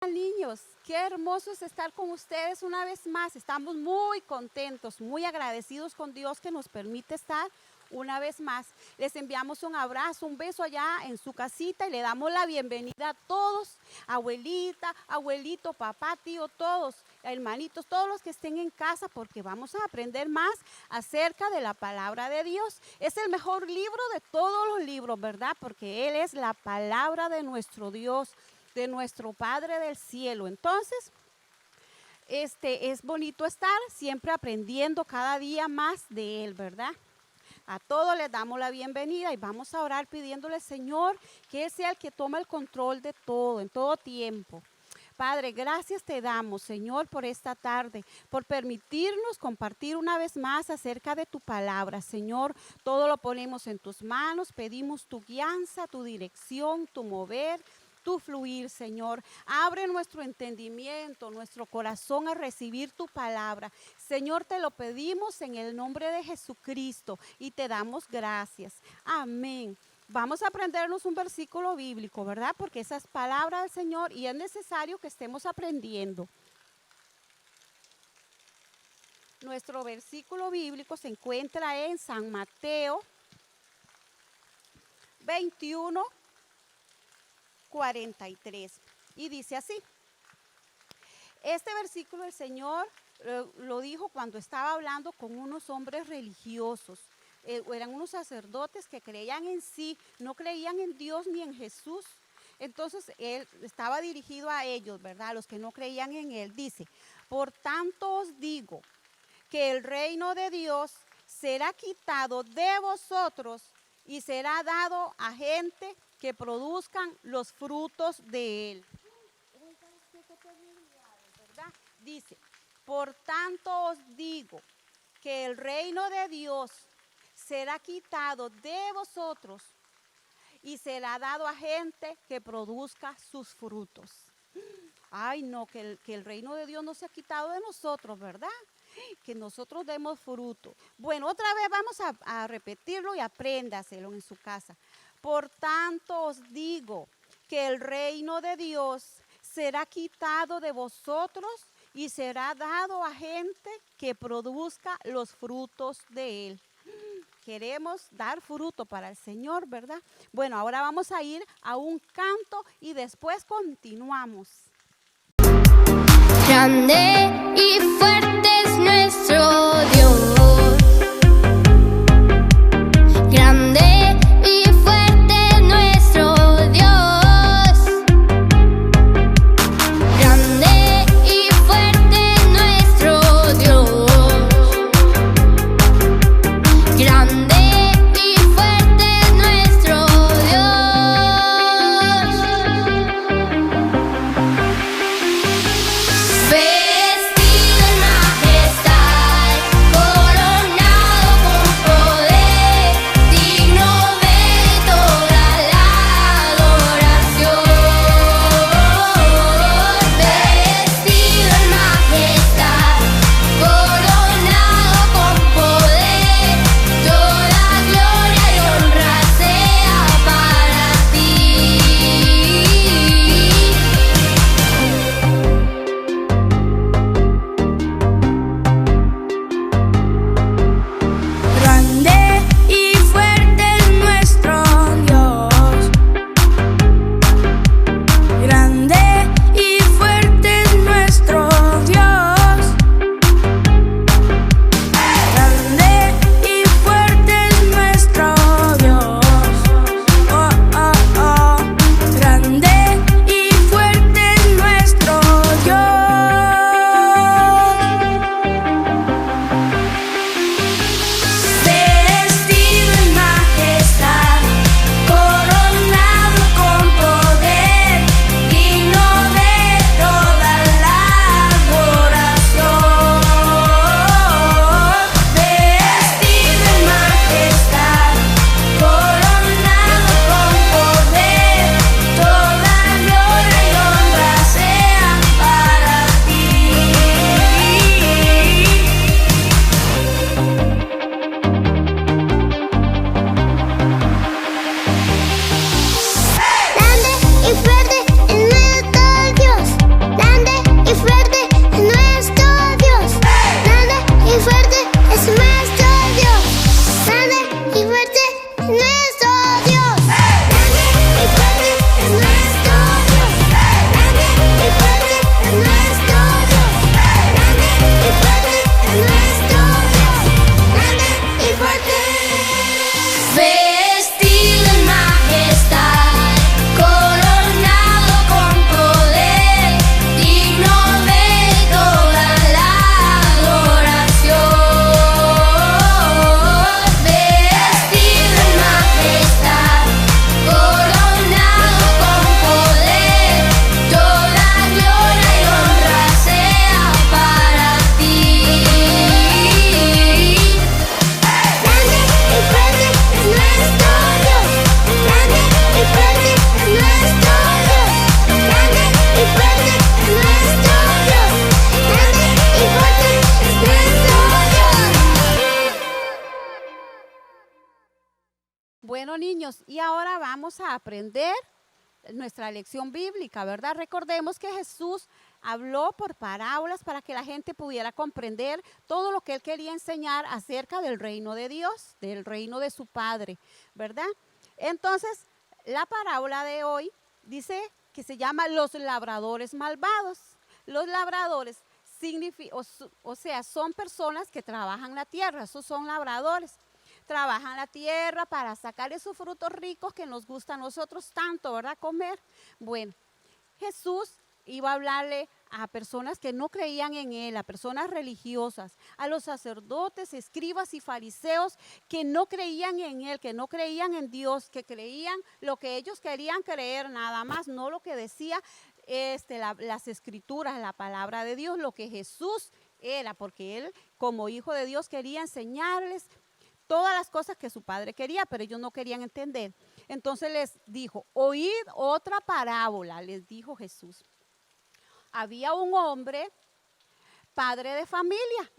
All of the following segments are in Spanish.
Niños, qué hermoso es estar con ustedes una vez más. Estamos muy contentos, muy agradecidos con Dios que nos permite estar una vez más. Les enviamos un abrazo, un beso allá en su casita y le damos la bienvenida a todos, abuelita, abuelito, papá, tío, todos, hermanitos, todos los que estén en casa, porque vamos a aprender más acerca de la palabra de Dios. Es el mejor libro de todos los libros, ¿verdad? Porque Él es la palabra de nuestro Dios, de nuestro Padre del cielo. Entonces, es bonito estar siempre aprendiendo cada día más de Él, ¿verdad? A todos les damos la bienvenida y vamos a orar pidiéndole al Señor que Él sea el que toma el control de todo, en todo tiempo. Padre, gracias te damos, Señor, por esta tarde, por permitirnos compartir una vez más acerca de tu palabra. Señor, todo lo ponemos en tus manos, pedimos tu guianza, tu dirección, tu mover, tu fluir, Señor. Abre nuestro entendimiento, nuestro corazón a recibir tu palabra. Señor, te lo pedimos en el nombre de Jesucristo y te damos gracias. Amén. Vamos a aprendernos un versículo bíblico, ¿verdad? Porque esa es palabra del Señor y es necesario que estemos aprendiendo. Nuestro versículo bíblico se encuentra en San Mateo 21:43 y dice así. Este versículo el Señor lo dijo cuando estaba hablando con unos hombres religiosos. Eran unos sacerdotes que creían en sí, no creían en Dios ni en Jesús. Entonces Él estaba dirigido a ellos, ¿verdad? A los que no creían en Él. Dice, por tanto os digo que el reino de Dios será quitado de vosotros y será dado a gente que produzcan los frutos de Él. ¿Verdad? Dice, por tanto os digo que el reino de Dios será quitado de vosotros y será dado a gente que produzca sus frutos. Ay, no, que el reino de Dios no se ha quitado de nosotros, ¿verdad? Que nosotros demos fruto. Bueno, otra vez vamos a repetirlo y apréndaselo en su casa. Por tanto os digo que el reino de Dios será quitado de vosotros y será dado a gente que produzca los frutos de Él. Queremos dar fruto para el Señor, ¿verdad? Bueno, ahora vamos a ir a un canto y después continuamos. Grande y fuerte es nuestro Dios. Grande y fuerte es nuestro Dios. Grande y fuerte es nuestro Dios. Grande y fuerte es nuestro Dios. Vestido en niños, y ahora vamos a aprender nuestra lección bíblica, ¿verdad? Recordemos que Jesús habló por parábolas para que la gente pudiera comprender todo lo que él quería enseñar acerca del reino de Dios, del reino de su Padre, ¿verdad? Entonces, la parábola de hoy dice que se llama los labradores malvados. Los labradores o sea, son personas que trabajan la tierra, esos son labradores. Trabajan la tierra para sacar esos frutos ricos que nos gusta a nosotros tanto, ¿verdad? Comer. Bueno, Jesús iba a hablarle a personas que no creían en él, a personas religiosas, a los sacerdotes, escribas y fariseos que no creían en él, que no creían en Dios, que creían lo que ellos querían creer nada más, no lo que decía las escrituras, la palabra de Dios, lo que Jesús era, porque él como hijo de Dios quería enseñarles todas las cosas que su padre quería, pero ellos no querían entender. Entonces les dijo, oíd otra parábola, les dijo Jesús. Había un hombre, padre de familia,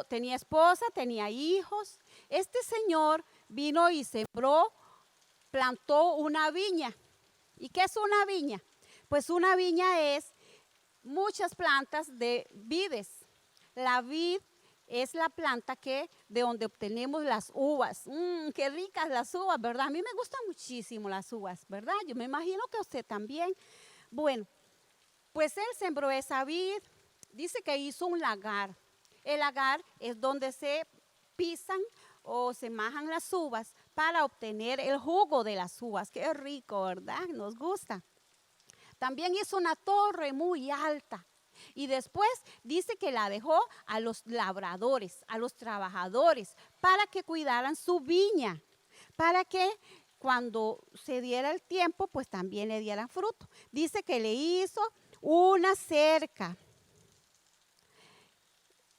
tenía esposa, tenía hijos. Este señor vino y sembró, plantó una viña. ¿Y qué es una viña? Pues una viña es muchas plantas de vides. La vid es la planta de donde obtenemos las uvas. Qué ricas las uvas, ¿verdad? A mí me gustan muchísimo las uvas, ¿verdad? Yo me imagino que a usted también. Bueno, pues él sembró esa vid, dice que hizo un lagar. El lagar es donde se pisan o se majan las uvas para obtener el jugo de las uvas. Qué rico, ¿verdad? Nos gusta. También hizo una torre muy alta. Y después dice que la dejó a los labradores, a los trabajadores, para que cuidaran su viña, para que cuando se diera el tiempo, pues también le dieran fruto. Dice que le hizo una cerca.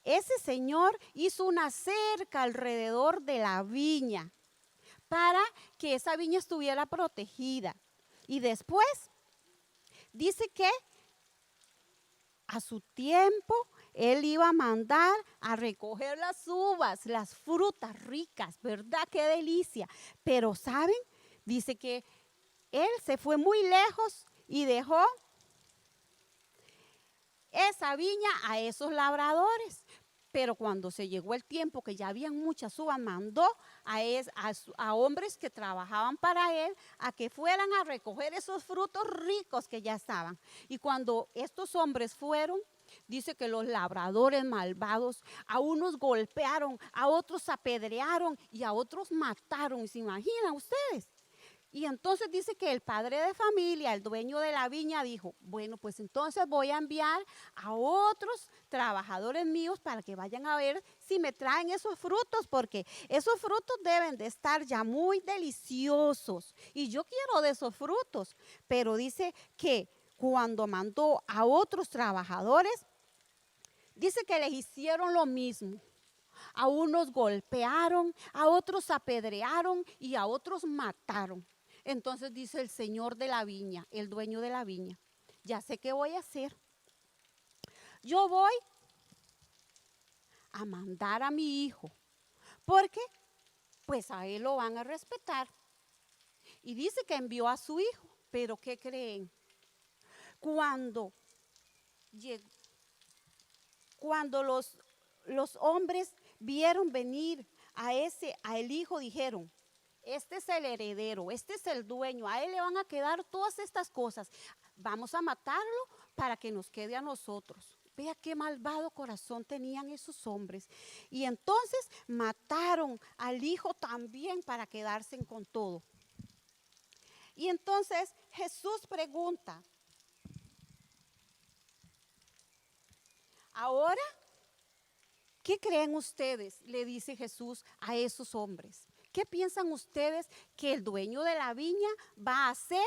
Ese señor hizo una cerca alrededor de la viña para que esa viña estuviera protegida. Y después dice que a su tiempo él iba a mandar a recoger las uvas, las frutas ricas, ¿verdad? Qué delicia. Pero ¿saben? Dice que él se fue muy lejos y dejó esa viña a esos labradores. Pero cuando se llegó el tiempo que ya habían muchas uvas, mandó a hombres que trabajaban para él a que fueran a recoger esos frutos ricos que ya estaban. Y cuando estos hombres fueron, dice que los labradores malvados a unos golpearon, a otros apedrearon y a otros mataron. ¿Se imaginan ustedes? Y entonces dice que el padre de familia, el dueño de la viña, dijo, bueno, pues entonces voy a enviar a otros trabajadores míos para que vayan a ver si me traen esos frutos, porque esos frutos deben de estar ya muy deliciosos. Y yo quiero de esos frutos. Pero dice que cuando mandó a otros trabajadores, dice que les hicieron lo mismo. A unos golpearon, a otros apedrearon y a otros mataron. Entonces dice el señor de la viña, el dueño de la viña, ya sé qué voy a hacer. Yo voy a mandar a mi hijo, porque pues a él lo van a respetar. Y dice que envió a su hijo, pero ¿qué creen? Cuando los hombres vieron venir a el hijo, dijeron, este es el heredero, este es el dueño, a él le van a quedar todas estas cosas. Vamos a matarlo para que nos quede a nosotros. Vea qué malvado corazón tenían esos hombres. Y entonces mataron al hijo también para quedarse con todo. Y entonces Jesús pregunta, ahora, ¿qué creen ustedes? Le dice Jesús a esos hombres. ¿Qué piensan ustedes que el dueño de la viña va a hacer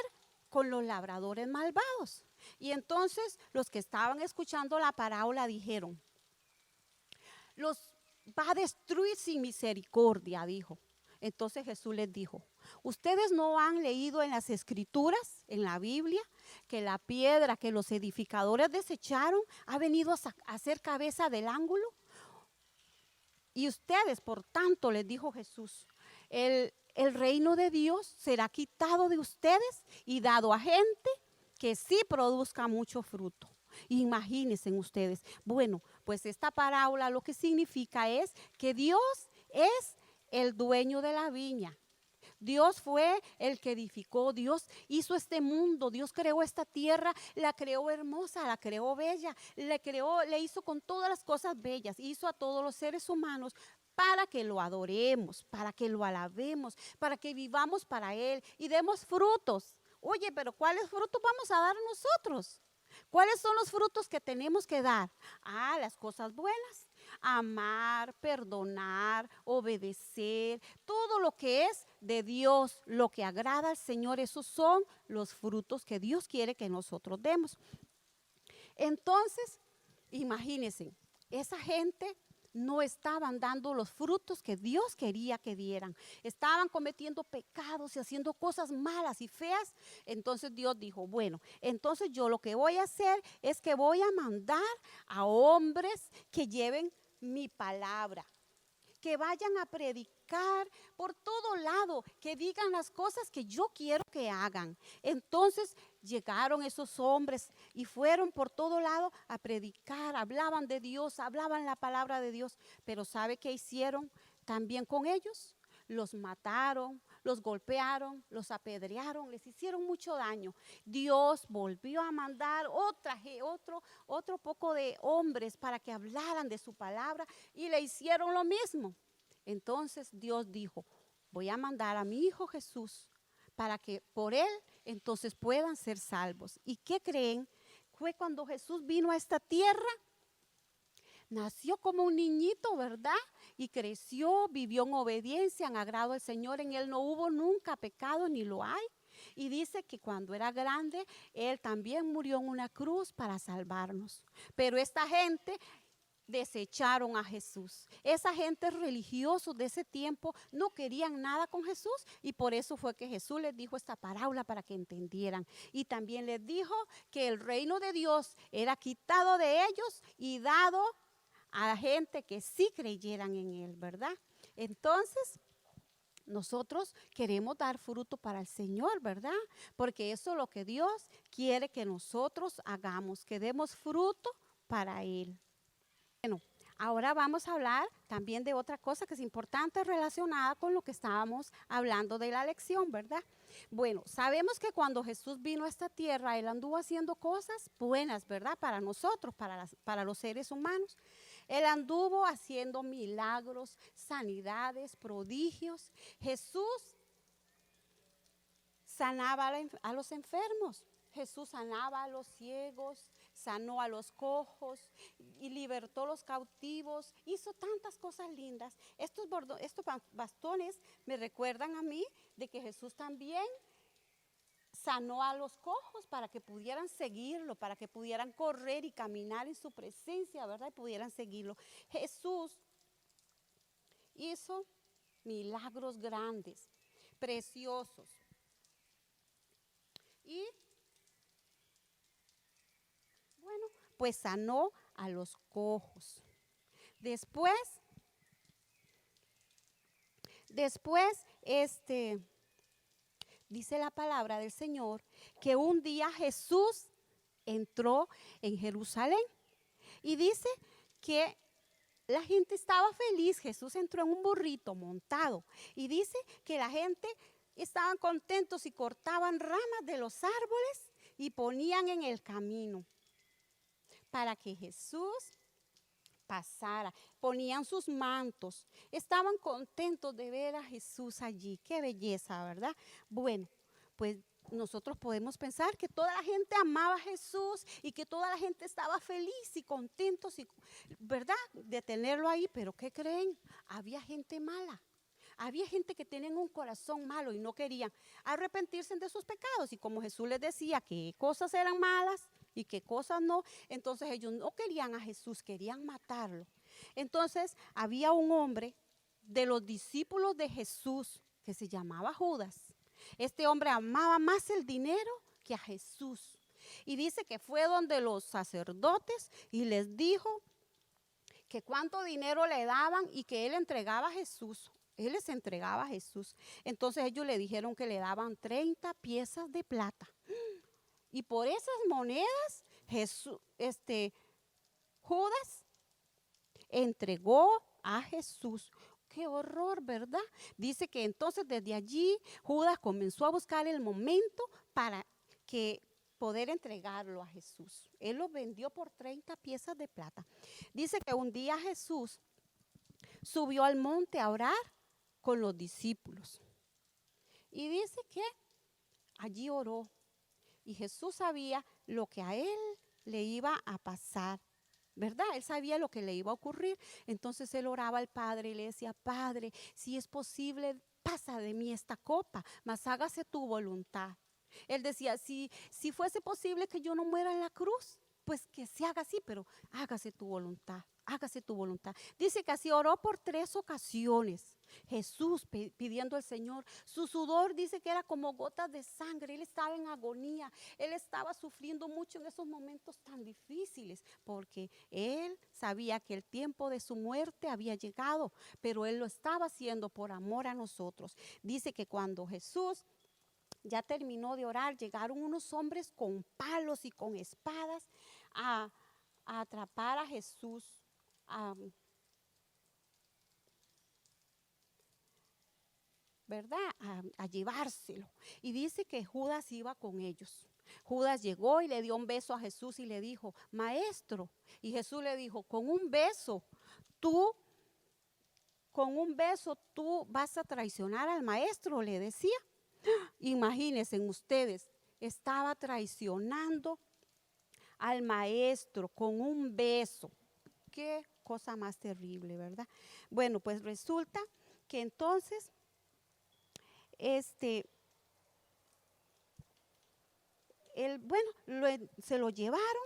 con los labradores malvados? Y entonces los que estaban escuchando la parábola dijeron, los va a destruir sin misericordia, dijo. Entonces Jesús les dijo, ¿ustedes no han leído en las escrituras, en la Biblia, que la piedra que los edificadores desecharon ha venido a ser cabeza del ángulo? Y ustedes, por tanto, les dijo Jesús, el reino de Dios será quitado de ustedes y dado a gente que sí produzca mucho fruto. Imagínense ustedes. Bueno, pues esta parábola lo que significa es que Dios es el dueño de la viña. Dios fue el que edificó, Dios hizo este mundo, Dios creó esta tierra, la creó hermosa, la creó bella, le hizo con todas las cosas bellas, hizo a todos los seres humanos para que lo adoremos, para que lo alabemos, para que vivamos para Él y demos frutos. Oye, pero ¿cuáles frutos vamos a dar nosotros? ¿Cuáles son los frutos que tenemos que dar? Ah, las cosas buenas. Amar, perdonar, obedecer, todo lo que es de Dios, lo que agrada al Señor, esos son los frutos que Dios quiere que nosotros demos. Entonces, imagínense, esa gente no estaban dando los frutos que Dios quería que dieran. Estaban cometiendo pecados y haciendo cosas malas y feas. Entonces Dios dijo, bueno, entonces yo lo que voy a hacer es que voy a mandar a hombres que lleven mi palabra, que vayan a predicar por todo lado, que digan las cosas que yo quiero que hagan. Entonces llegaron esos hombres y fueron por todo lado a predicar, hablaban de Dios, hablaban la palabra de Dios. Pero ¿sabe qué hicieron también con ellos? Los mataron, los golpearon, los apedrearon, les hicieron mucho daño. Dios volvió a mandar otro poco de hombres para que hablaran de su palabra y le hicieron lo mismo. Entonces Dios dijo, voy a mandar a mi hijo Jesús para que por él entonces puedan ser salvos. ¿Y qué creen? Fue cuando Jesús vino a esta tierra. Nació como un niñito, ¿verdad? Y creció, vivió en obediencia, en agrado al Señor. En él no hubo nunca pecado, ni lo hay. Y dice que cuando era grande, él también murió en una cruz para salvarnos. Pero esta gente desecharon a Jesús. Esa gente religiosa de ese tiempo no querían nada con Jesús y por eso fue que Jesús les dijo esta parábola para que entendieran. Y también les dijo que el reino de Dios era quitado de ellos y dado a la gente que sí creyeran en Él, ¿verdad? Entonces, nosotros queremos dar fruto para el Señor, ¿verdad? Porque eso es lo que Dios quiere que nosotros hagamos, que demos fruto para Él. Bueno, ahora vamos a hablar también de otra cosa que es importante relacionada con lo que estábamos hablando de la lección, ¿verdad? Bueno, sabemos que cuando Jesús vino a esta tierra, Él anduvo haciendo cosas buenas, ¿verdad? Para nosotros, para los seres humanos. Él anduvo haciendo milagros, sanidades, prodigios. Jesús sanaba a los enfermos. Jesús sanaba a los ciegos, sanó a los cojos y libertó a los cautivos. Hizo tantas cosas lindas. Estos bastones me recuerdan a mí de que Jesús también sanó a los cojos para que pudieran seguirlo, para que pudieran correr y caminar en su presencia, ¿verdad? Y pudieran seguirlo. Jesús hizo milagros grandes, preciosos. Y bueno, pues sanó a los cojos. Después, dice la palabra del Señor que un día Jesús entró en Jerusalén y dice que la gente estaba feliz. Jesús entró en un burrito montado y dice que la gente estaban contentos y cortaban ramas de los árboles y ponían en el camino para que Jesús pasara. Ponían sus mantos, estaban contentos de ver a Jesús allí. Qué belleza, ¿verdad? Bueno, pues nosotros podemos pensar que toda la gente amaba a Jesús y que toda la gente estaba feliz y contentos, ¿verdad? De tenerlo ahí, pero ¿qué creen? Había gente mala. Había gente que tenía un corazón malo y no querían arrepentirse de sus pecados. Y como Jesús les decía qué cosas eran malas y qué cosas no, entonces ellos no querían a Jesús, querían matarlo. Entonces había un hombre de los discípulos de Jesús que se llamaba Judas. Este hombre amaba más el dinero que a Jesús. Y dice que fue donde los sacerdotes y les dijo que cuánto dinero le daban y que él entregaba a Jesús. Él les entregaba a Jesús. Entonces ellos le dijeron que le daban 30 piezas de plata. Y por esas monedas, Judas entregó a Jesús. Qué horror, ¿verdad? Dice que entonces desde allí Judas comenzó a buscar el momento para que poder entregarlo a Jesús. Él lo vendió por 30 piezas de plata. Dice que un día Jesús subió al monte a orar con los discípulos. Y dice que allí oró. Y Jesús sabía lo que a él le iba a pasar, ¿verdad? Él sabía lo que le iba a ocurrir. Entonces él oraba al Padre y le decía: Padre, si es posible, pasa de mí esta copa, mas hágase tu voluntad. Él decía: si fuese posible que yo no muera en la cruz, pues que se haga así, pero hágase tu voluntad, hágase tu voluntad. Dice que así oró por 3 ocasiones. Jesús pidiendo al Señor, su sudor dice que era como gotas de sangre. Él estaba en agonía, él estaba sufriendo mucho en esos momentos tan difíciles, porque él sabía que el tiempo de su muerte había llegado, pero él lo estaba haciendo por amor a nosotros. Dice que cuando Jesús ya terminó de orar, llegaron unos hombres con palos y con espadas a atrapar a Jesús, ¿verdad? A llevárselo. Y dice que Judas iba con ellos. Judas llegó y le dio un beso a Jesús y le dijo: Maestro. Y Jesús le dijo: con un beso tú vas a traicionar al maestro, le decía. Imagínense ustedes, estaba traicionando al maestro con un beso. Qué cosa más terrible, ¿verdad? Bueno, pues resulta que entonces se lo llevaron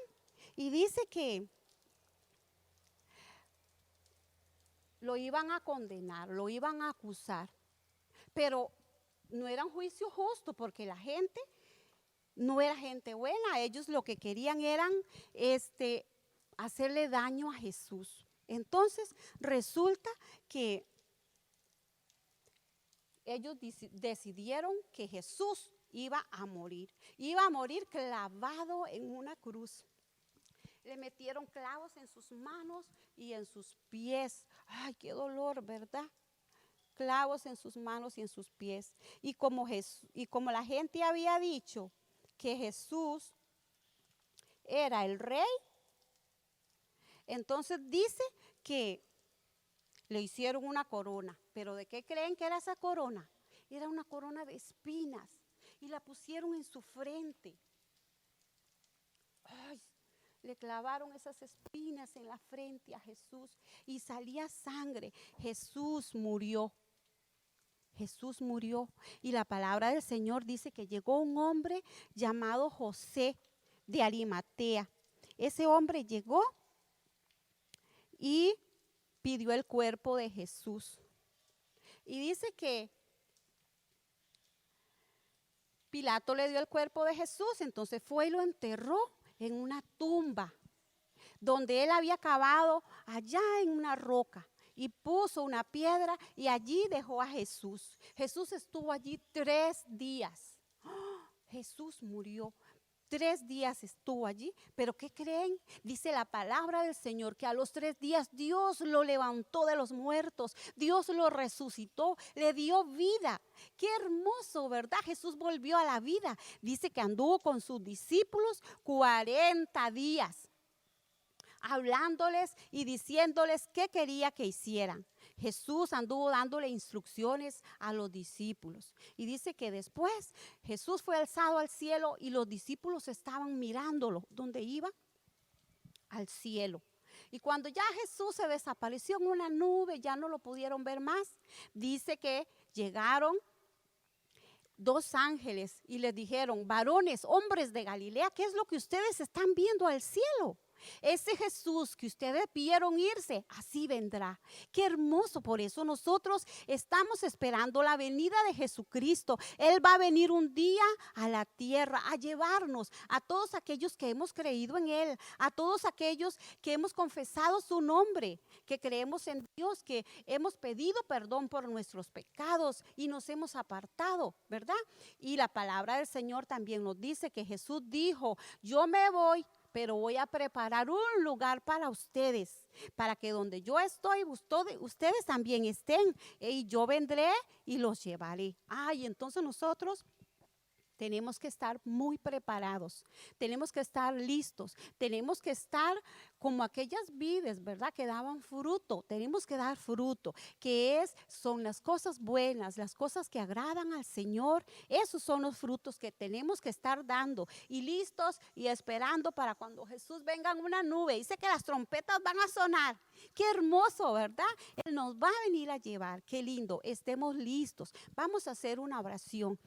y dice que lo iban a condenar, lo iban a acusar, pero no era un juicio justo, porque la gente no era gente buena. Ellos lo que querían eran hacerle daño a Jesús. Entonces resulta que ellos decidieron que Jesús iba a morir clavado en una cruz. Le metieron clavos en sus manos y en sus pies. Ay, qué dolor, ¿verdad? Clavos en sus manos y en sus pies. Y como la gente había dicho que Jesús era el rey, entonces dice que le hicieron una corona. ¿Pero de qué creen que era esa corona? Era una corona de espinas y la pusieron en su frente. Ay, le clavaron esas espinas en la frente a Jesús y salía sangre. Jesús murió. Jesús murió, y la palabra del Señor dice que llegó un hombre llamado José de Arimatea. Ese hombre llegó y pidió el cuerpo de Jesús. Y dice que Pilato le dio el cuerpo de Jesús, entonces fue y lo enterró en una tumba donde él había cavado allá en una roca. Y puso una piedra y allí dejó a Jesús. Jesús estuvo allí 3 días. ¡Oh! Jesús murió. 3 días estuvo allí. ¿Pero qué creen? Dice la palabra del Señor que a los 3 días Dios lo levantó de los muertos. Dios lo resucitó, le dio vida. Qué hermoso, ¿verdad? Jesús volvió a la vida. Dice que anduvo con sus discípulos 40 días. Hablándoles y diciéndoles qué quería que hicieran. Jesús anduvo dándole instrucciones a los discípulos. Y dice que después Jesús fue alzado al cielo y los discípulos estaban mirándolo. ¿Dónde iba? Al cielo. Y cuando ya Jesús se desapareció en una nube, ya no lo pudieron ver más. Dice que llegaron 2 ángeles y les dijeron: varones, hombres de Galilea, ¿qué es lo que ustedes están viendo al cielo? Ese Jesús que ustedes vieron irse, así vendrá. Qué hermoso, por eso nosotros estamos esperando la venida de Jesucristo. Él va a venir un día a la tierra a llevarnos a todos aquellos que hemos creído en Él, a todos aquellos que hemos confesado su nombre, que creemos en Dios, que hemos pedido perdón por nuestros pecados y nos hemos apartado, ¿verdad? Y la palabra del Señor también nos dice que Jesús dijo, yo me voy, pero voy a preparar un lugar para ustedes, para que donde yo estoy, ustedes también estén, y yo vendré y los llevaré. Y entonces nosotros tenemos que estar muy preparados, tenemos que estar listos, tenemos que estar como aquellas vides, ¿verdad? Que daban fruto, tenemos que dar fruto, son las cosas buenas, las cosas que agradan al Señor. Esos son los frutos que tenemos que estar dando y listos y esperando para cuando Jesús venga en una nube. Dice que las trompetas van a sonar. Qué hermoso, ¿verdad? Él nos va a venir a llevar. Qué lindo, estemos listos. Vamos a hacer una oración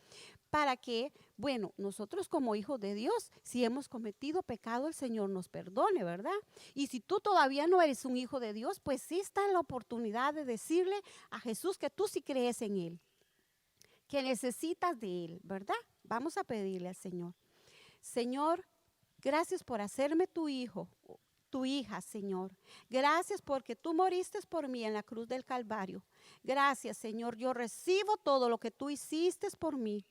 para que, bueno, nosotros como hijos de Dios, si hemos cometido pecado, el Señor nos perdone, ¿verdad? Y si tú todavía no eres un hijo de Dios, pues sí está en la oportunidad de decirle a Jesús que tú sí crees en Él, que necesitas de Él, ¿verdad? Vamos a pedirle al Señor. Señor, gracias por hacerme tu hijo, tu hija, Señor. Gracias porque tú moriste por mí en la cruz del Calvario. Gracias, Señor. Yo recibo todo lo que tú hiciste por mí.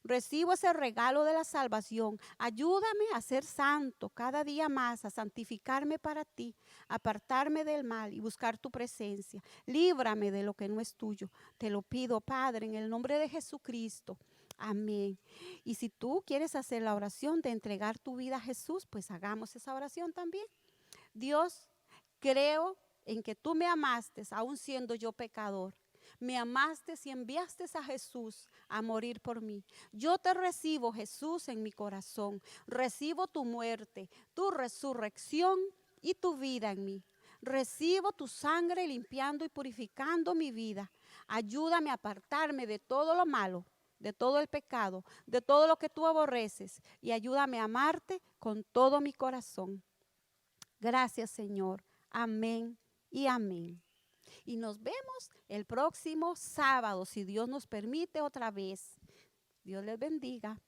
Recibo ese regalo de la salvación. Ayúdame a ser santo cada día más, a santificarme para ti, apartarme del mal y buscar tu presencia. Líbrame de lo que no es tuyo. Te lo pido, Padre, en el nombre de Jesucristo. Amén. Y si tú quieres hacer la oración de entregar tu vida a Jesús, pues hagamos esa oración también. Dios, creo en que tú me amaste, aun siendo yo pecador. Me amaste y enviaste a Jesús a morir por mí. Yo te recibo, Jesús, en mi corazón. Recibo tu muerte, tu resurrección y tu vida en mí. Recibo tu sangre limpiando y purificando mi vida. Ayúdame a apartarme de todo lo malo, de todo el pecado, de todo lo que tú aborreces. Y ayúdame a amarte con todo mi corazón. Gracias, Señor. Amén y amén. Y nos vemos el próximo sábado, si Dios nos permite otra vez. Dios les bendiga.